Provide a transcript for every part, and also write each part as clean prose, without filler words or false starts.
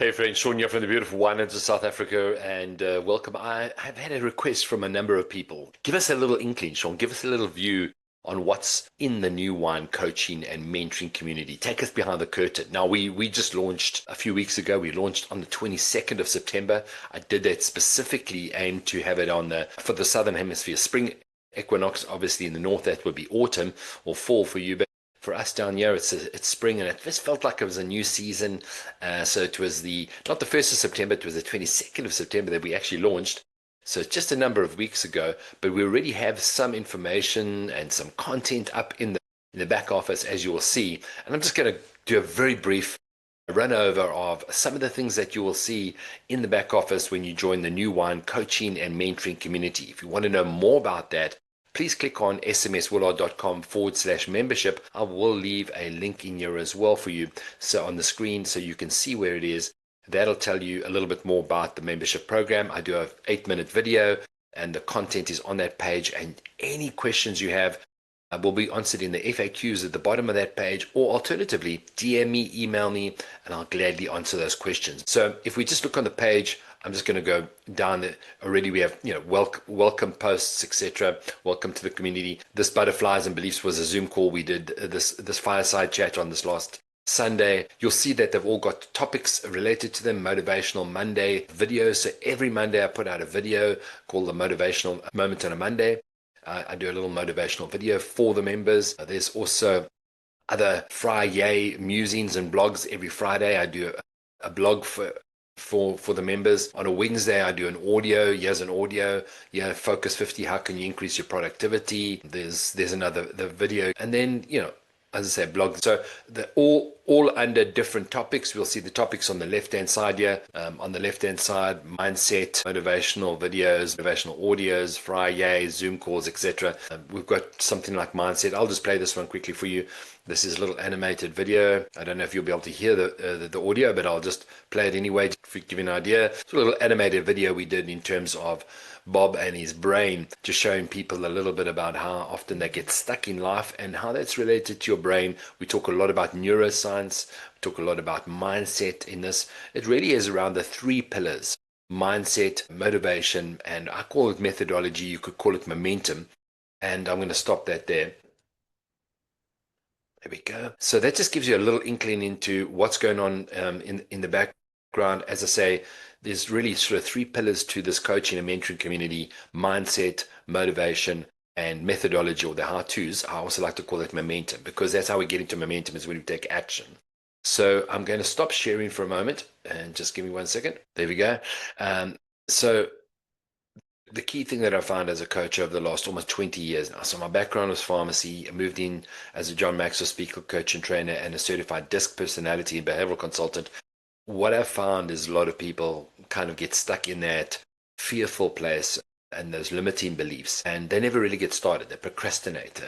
Hey friends, Sean here from the beautiful Winelands of South Africa, and welcome. I've had a request from a number of people. Give us a little inkling, Sean. Give us a little view on what's in the new wine coaching and mentoring community. Take us behind the curtain. Now, we just launched a few weeks ago. We launched on the 22nd of September. I did that specifically aimed to have it for the Southern Hemisphere spring equinox. Obviously, in the north, that would be autumn or fall for you. But for us down here, it's spring, and it just felt like it was a new season. So it was not the 1st of September, it was the 22nd of September that we actually launched. So it's just a number of weeks ago, but we already have some information and some content up in the back office, as you will see. And I'm just going to do a very brief run over of some of the things that you will see in the back office when you join the new wine coaching and mentoring community. If you want to know more about that, please click on smswillard.com/membership. I will leave a link in here as well for you, so on the screen, so you can see where it is. That'll tell you a little bit more about the membership program. I do an 8-minute video, and the content is on that page. And any questions you have will be answered in the FAQs at the bottom of that page, or alternatively, DM me, email me, and I'll gladly answer those questions. So if we just look on the page, I'm just going to go down there. Already we have, welcome posts, etc. Welcome to the community. This Butterflies and Beliefs was a Zoom call. We did this Fireside chat on this last Sunday. You'll see that they've all got topics related to them. Motivational Monday videos. So every Monday I put out a video called the Motivational Moment on a Monday. I do a little motivational video for the members. There's also other Fri-Yay musings and blogs. Every Friday I do a blog for the members. On a Wednesday, I do an audio. Here's an audio. Focus 50. How can you increase your productivity? There's the video, and then as I say, blog. So all under different topics. We'll see the topics on the left-hand side here. On the left-hand side, mindset, motivational videos, motivational audios, Fri-Yay, Zoom calls, etc. We've got something like mindset. I'll just play this one quickly for you. This is a little animated video. I don't know if you'll be able to hear the audio, but I'll just play it anyway to give you an idea. It's a little animated video we did in terms of Bob and his brain, just showing people a little bit about how often they get stuck in life and how that's related to your brain. We talk a lot about neuroscience. We talk a lot about mindset in this. It really is around the 3 pillars: mindset, motivation, and I call it methodology. You could call it momentum. And I'm going to stop that there. There we go. So that just gives you a little inkling into what's going on in the background. As I say, there's really sort of 3 pillars to this coaching and mentoring community: mindset, motivation, and methodology, or the how-tos. I also like to call it momentum, because that's how we get into momentum, is when we take action. So I'm going to stop sharing for a moment, and just give me 1 second. There we go. So the key thing that I found as a coach over the last almost 20 years now. So my background was pharmacy. I moved in as a John Maxwell speaker, coach and trainer, and a certified DISC personality and behavioral consultant. What I've found is a lot of people kind of get stuck in that fearful place and those limiting beliefs, and they never really get started. They procrastinate.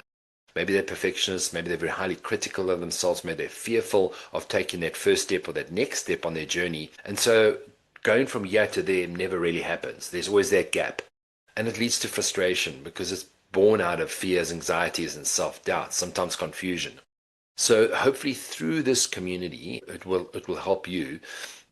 Maybe they're perfectionists. Maybe they're very highly critical of themselves. Maybe they're fearful of taking that first step or that next step on their journey. And so going from here to there never really happens. There's always that gap. And it leads to frustration, because it's born out of fears, anxieties, and self-doubt, sometimes confusion. So hopefully through this community, it will help you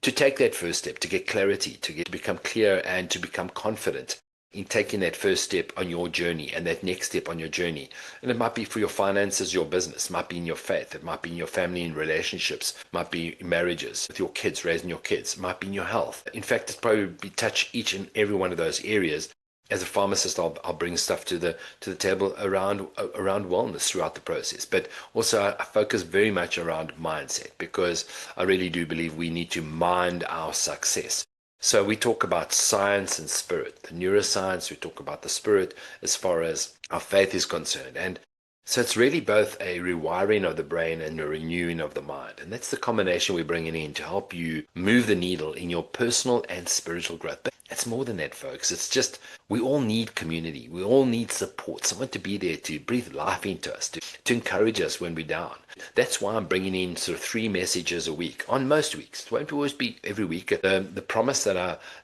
to take that first step, to get clarity, to become clear, and to become confident in taking that first step on your journey and that next step on your journey. And it might be for your finances, your business, it might be in your faith, it might be in your family and relationships, it might be in marriages, with your kids, raising your kids, it might be in your health. In fact, it's probably touch each and every one of those areas. As a pharmacist, I'll bring stuff to the table around wellness throughout the process. But also I focus very much around mindset, because I really do believe we need to mind our success. So we talk about science and spirit, the neuroscience. We talk about the spirit as far as our faith is concerned. And so it's really both a rewiring of the brain and a renewing of the mind. And that's the combination we're bringing in to help you move the needle in your personal and spiritual growth. It's more than that, folks. It's just we all need community. We all need support. Someone to be there to breathe life into us, to encourage us when we're down. That's why I'm bringing in sort of 3 messages a week on most weeks. It won't always be every week. The promise that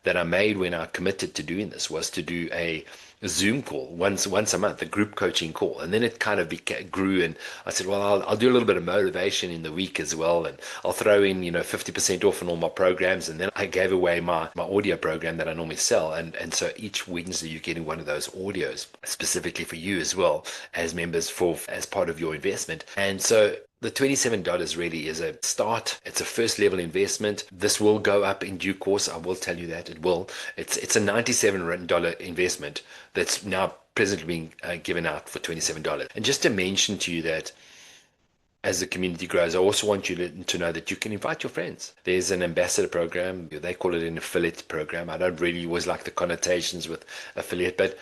I made when I committed to doing this was to do a Zoom call once a month, a group coaching call, and then it kind of grew. And I said, well, I'll do a little bit of motivation in the week as well, and I'll throw in 50% off on all my programs. And then I gave away my audio program that I normally sell, and so each Wednesday you're getting one of those audios specifically for you as well as members as part of your investment. And so the $27 really is a start. It's a first level investment. This will go up in due course. I will tell you that it will. It's a $97 investment that's now presently being given out for $27. And just to mention to you that as the community grows, I also want you to know that you can invite your friends. There's an ambassador program. They call it an affiliate program. I don't really always like the connotations with affiliate, but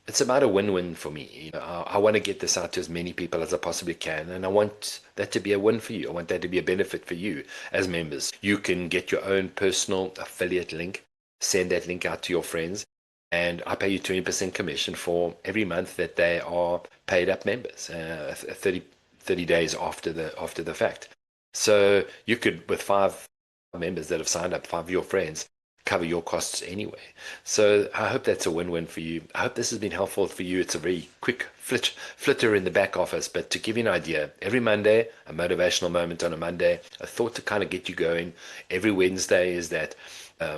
it's about a win-win for me. I want to get this out to as many people as I possibly can, and I want that to be a win for you. I want that to be a benefit for you as members. You can get your own personal affiliate link, send that link out to your friends, and I pay you 20% commission for every month that they are paid up members, 30 days after the fact. So you could, with 5 members that have signed up, 5 of your friends, cover your costs anyway. So I hope that's a win-win for you. I hope this has been helpful for you. It's a very quick flitter in the back office, but to give you an idea, every Monday, a motivational moment on a Monday, a thought to kind of get you going. Every Wednesday is that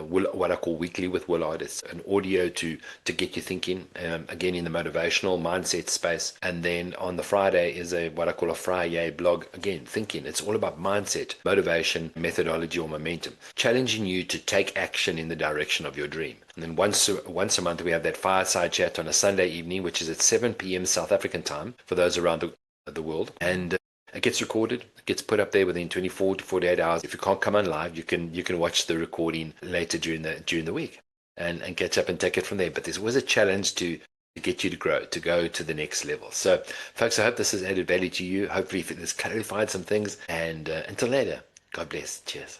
what I call Weekly with Willard. It's an audio to get you thinking, again in the motivational mindset space. And then on the Friday is what I call a Fri-Yay blog, again thinking. It's all about mindset, motivation, methodology, or momentum, challenging you to take action in the direction of your dream. And then once a month we have that Fireside chat on a Sunday evening, which is at 7 p.m. South African time for those around the world. And it gets recorded, it gets put up there within 24 to 48 hours. If you can't come on live, you can watch the recording later during the week and catch up and take it from there. But there's always a challenge to get you to grow, to go to the next level. So, folks, I hope this has added value to you. Hopefully, this clarified some things. And until later, God bless. Cheers.